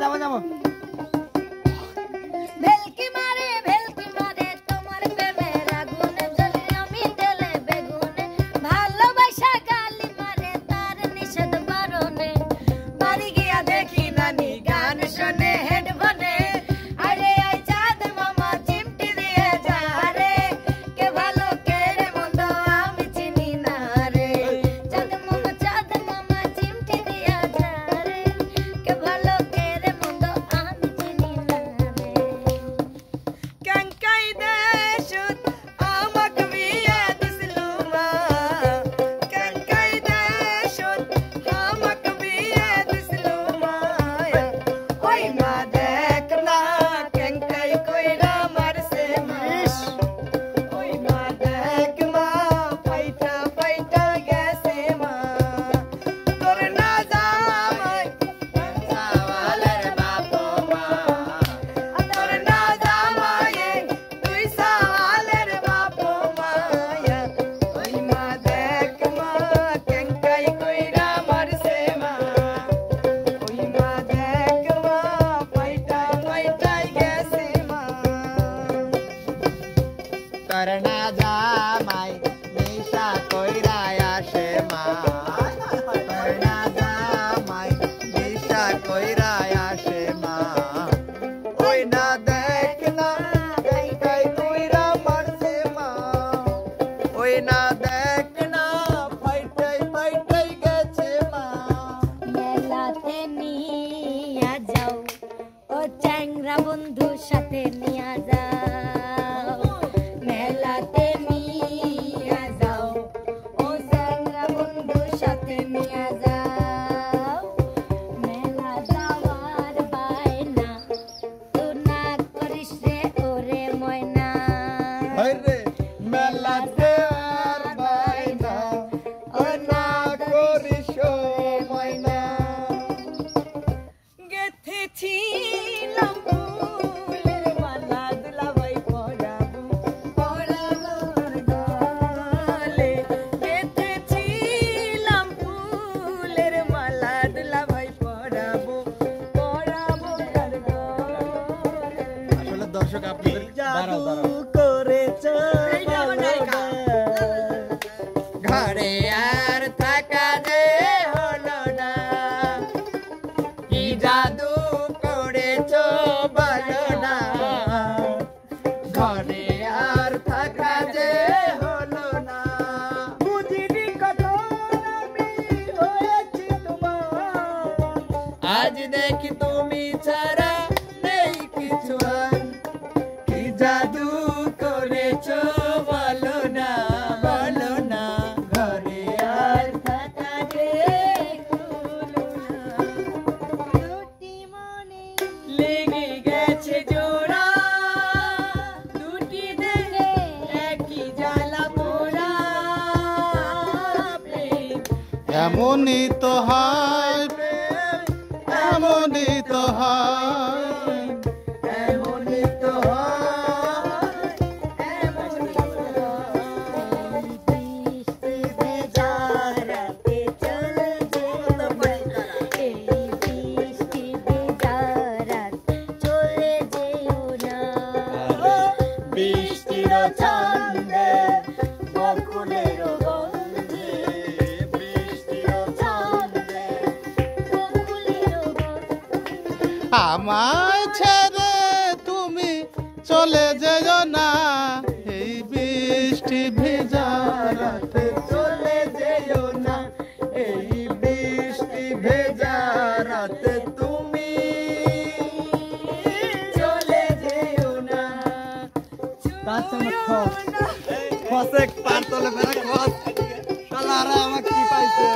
যাবো যাবো বন্ধুর সাথে নিয়ে যাও মেলাতে নিয়ে যাও ও চ্যাংরা বন্ধুর সাথে নিয়ে যাও মেলা যাওয়ার বায়না তো না করিস রে ওরে ময়না মেলা যাওয়ার বায়না ও না করিস ও ময়না গেথেছিলাম দর্শক আপনাদের দাঁড়াও করেছ ঘরে আর থাকা যে হলো না কি জাদু করেছ বলো না ঘরে আর থাকা যে হলো না বুঝিনি কখন আমি হয়েছি তোমার আজ দেখি তুমি ছাড়া নেই কিছু আর জাদু করেছো বলো না ঘরে আর থাকা যে হলো না দুটি মনে লেগে গেছে জোড়া দুটি দেহে একই জ্বালা পোড়া এমনই তো হয় এমনই তো হয় আমায় ছেড়ে তুমি চলে যেও না এই বৃষ্টি ভেজা রাতে চলে যেও না এই বৃষ্টি ভেজা রাতে তুমি চলে যেও না খসে পার তলে বেড়া খস শালারা আমাকে কি পাইছে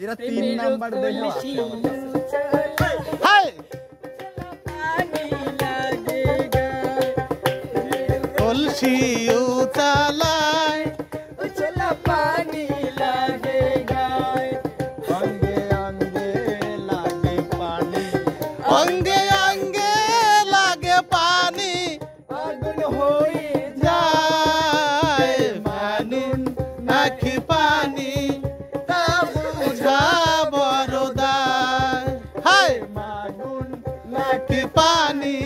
এরা 3 নাম্বার দেখে আছে হাই কলসি উতালায় উছলা পানি লাগে গায় অঙ্গে অঙ্গে লাগে পানি অঙ্গে অঙ্গে লাগে পানি আগুন হয়ে যায় পানি নাকি পানি তা বুঝা বড়দায় হাই মাগুন নাকি পানি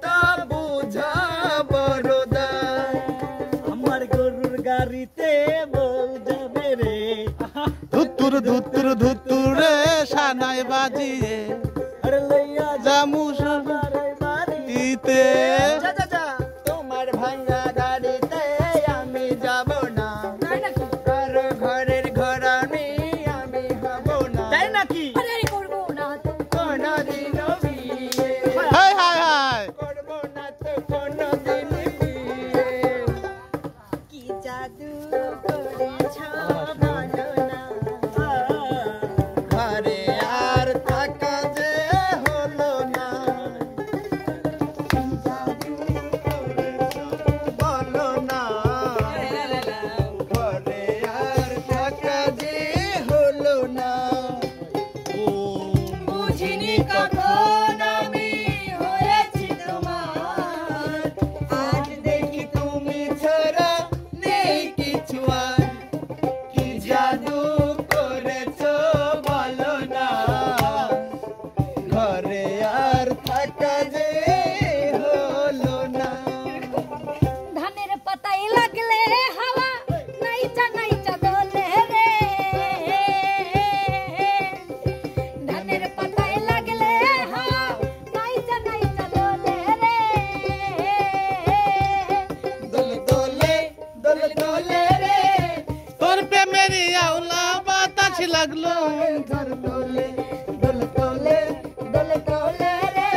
তা বুঝা বড়দা আমার গরুর গাড়িতে বউ যাবে রে ধুতুর ধুতুর ধুতুরে সানাই বাজিয়ে আরে লইয়া জামু যাবারে ইতে যা যা যা তোমার ভাঙা গাড়িতে আমি যাব না আর ঘরের ঘরানি আমি হব না তাই নাকি আরে করবো না তো কোনদিনও বিয়ে হাই হাই হাই করব না তো কোনদিন বিয়ে কি জাদু করেছ বলো না ঘরে আর থাকা যে হলো না বলো না ঘরে আর থাকা যে হলো না বুঝিনি কখন আমি হয়েছি তোমার আজ দেখি তুমি ছাড়া নেই কিছু আর কি জাদু করেছো বলো না ঘরে আর থাকা যে হলো না ধানের পাতায় লাগলে হাওয়া নাইচা নাইচা দোলে রে ধানের পাতায় লাগলে হাওয়া নাইচা নাইচা দোলে রে দোলে দোলে দোলে দোলে রে তোর প্রেমেরই আওলা বাতাস লাগলো ধর দোলে দোলে দোলে দোলে দোলে রে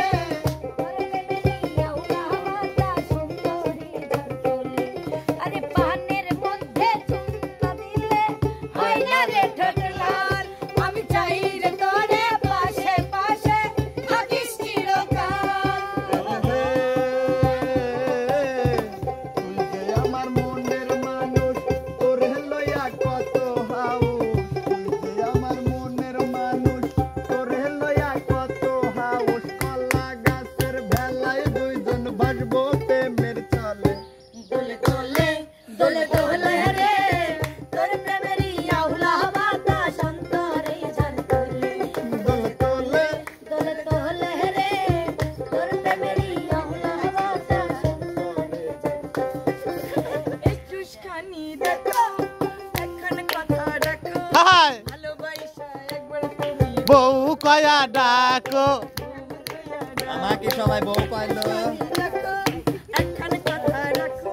আরে পানের মধ্যে চুমকা দিলে হয় না রে ঠোঁট লাল আমি চাই রে তোরে পাশে পাশে থাকিস চিরকাল তুই যে আমার মনের মানুষ তোর লইয়া কত হাউস তুই যে আমার মনের মানুষ তোর লইয়া কত হাউস কলা গাছের ভেলায় দুইজন ভাসবো প্রেমের চলে দোলে দোলে দোলে দোলে রে তোর প্রেমেরই আউলা বাতাস অন্তরে ঝাল তোলে দোলে দোলে দোলে দোলে রে তোর প্রেমেরই আউলা বাতাস অন্তরে একটু খানি দেখো এখন কথা রাখো হাই ভালোবাসা একবার তুমি বউ কয়া ডাকো আমাকে সবাই বউ পাইলো রাখো এখন কথা রাখো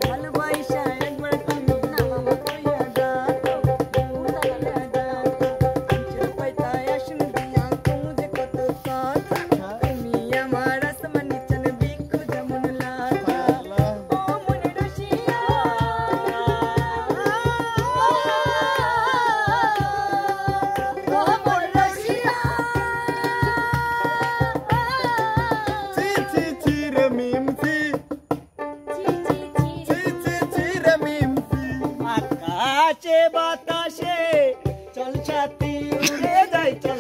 ভালোবাসা একবার তুমি না মামা কইয়া ডাকো উড়ালা ডাকো আঞ্চল পাইতায় আসুন দিয়া তুমুজে কত কথা তুমি আমার আসমানি চন বিখু যেমন লাগা ও মনে রসিয়া ও মনে রসিয়া ছি ছি ছি রে মিমছি ছি ছি ছি রে মিমছি আকাশে বাতাসে চল ছাতি উড়ে যাই চল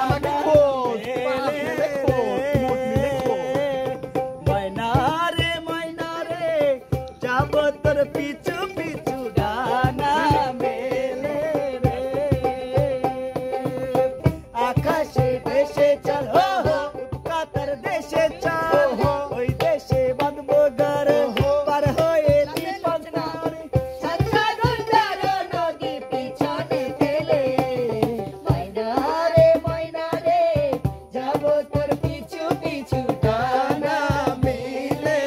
আমাকে খোঁজ পাশে খোঁজ ময়না রে যাব তোর পিছু পিছু ডানা মেলে রে আকাশে ভেসে চল হো হো কাতার দেশে চল ওই দেশে বাঁধবো ঘর পার হয়ে দীপক নারে সাতটা গন্ডার নদী পিছনে ফেলে ময়না রে যাব তোর পিছু পিছু ডানা মেলে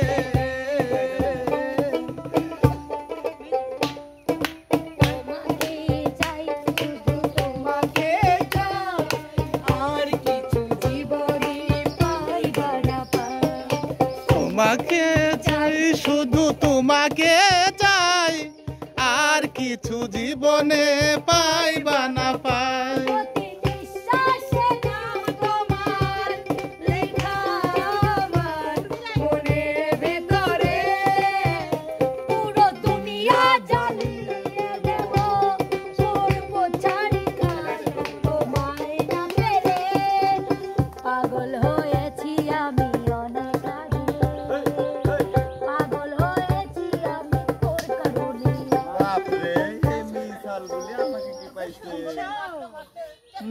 তোমাকে চাই শুধু তোমাকে চাই আর কিছু জীবনে পাইবা না পাই তোমাকে চাই শুধু তোমাকে চাই আর কিছু জীবনে পাইবা না পাই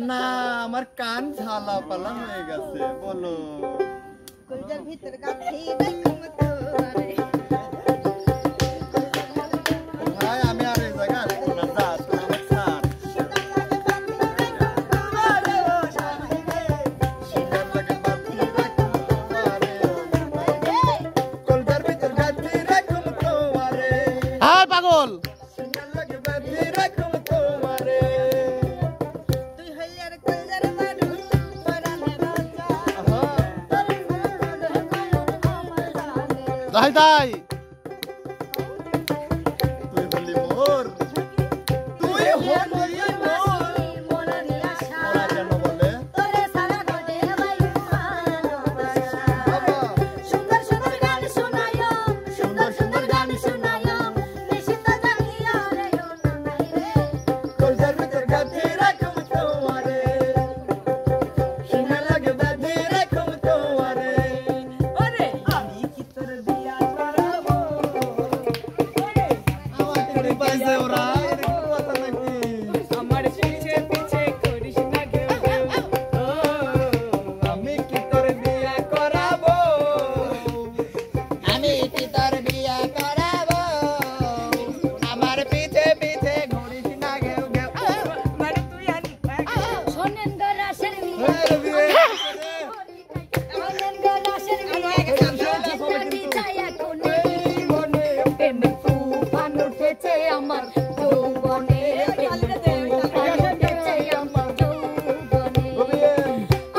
না আমার কান ঝালা পালা হয়ে গেছে বলো কলজার ভিতর গাছি রাখুম তোরে ভাই আমি আর এই জায়গা আসবো না যা তুই আমার ছাড় সিনার লাগে বাতি রাখুম তোমারে কলজার ভিতর গাছি রাখুম তোমারে হাই পাগল সিনার লাগে বাতি রাখুম তোমারে তুই হইলে আর কলজার মানুষ পরানে রাজা আহা তোর মন আমার জানে যাই তাই তুই বলি মোর তুই হলি মোর মনের আশা ওরা কেন বলে তোরে সারা ঘটে ভালোবাসা বাবা সুন্দর সুন্দর গান শোনায়ো সুন্দর সুন্দর গান শোনায়ো নিশিত জাগিয়া রে ও নাই রে কলজার ভিতর গাছি রাখুম তোমারে সিনার লাগে বাতি রাখুম তোমারে ওরে আমি কি তোর বিয়া করাবো ওরে আমার করে পাইছে ওরা এরকম কথা নাকি আমার পিছে পিছে করিস না কেউ কেউ ও আমি কি তোর বিয়া করাবো আমি কি তোর বিয়া করাবো আমার পিছে পিছে ঘুরিস না ঘেউ ঘেউ মানে তুই আনি শোনেন গো রাসের এর বিয়ে শোনেন গো রাসের জিন্দাগি চাই এখন মনে প্রেমের তুফান উঠেছে আমার যৌবনে প্রেমের তুফান উঠেছে আমার যৌবনে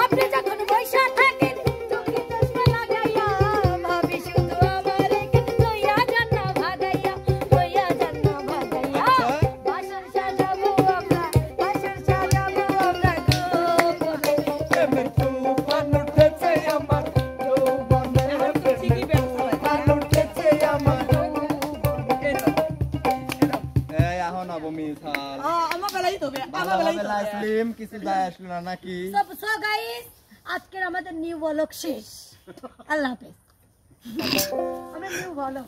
আপনি যখন বৈশা থাকেন চোখে চশমা লাগাইয়া ভাবি শুধু আমার এখানে লইয়া যান না ভাগাইয়া লইয়া যান না ভাগাইয়া বাসর সাজাবো আমরা গোপনে প্রেমের তুফান উঠেছে আমার যৌবনে তুফান উঠেছে আমার এই এখন আবমি ছাল ভালোভাবে লাইসলিম কিছু যায় আসলো না নাকি সো গাইস আজকের আমাদের নিউ ব্লগ শেষ আল্লাহ হাফেজ আমরা নিউ ব্লগ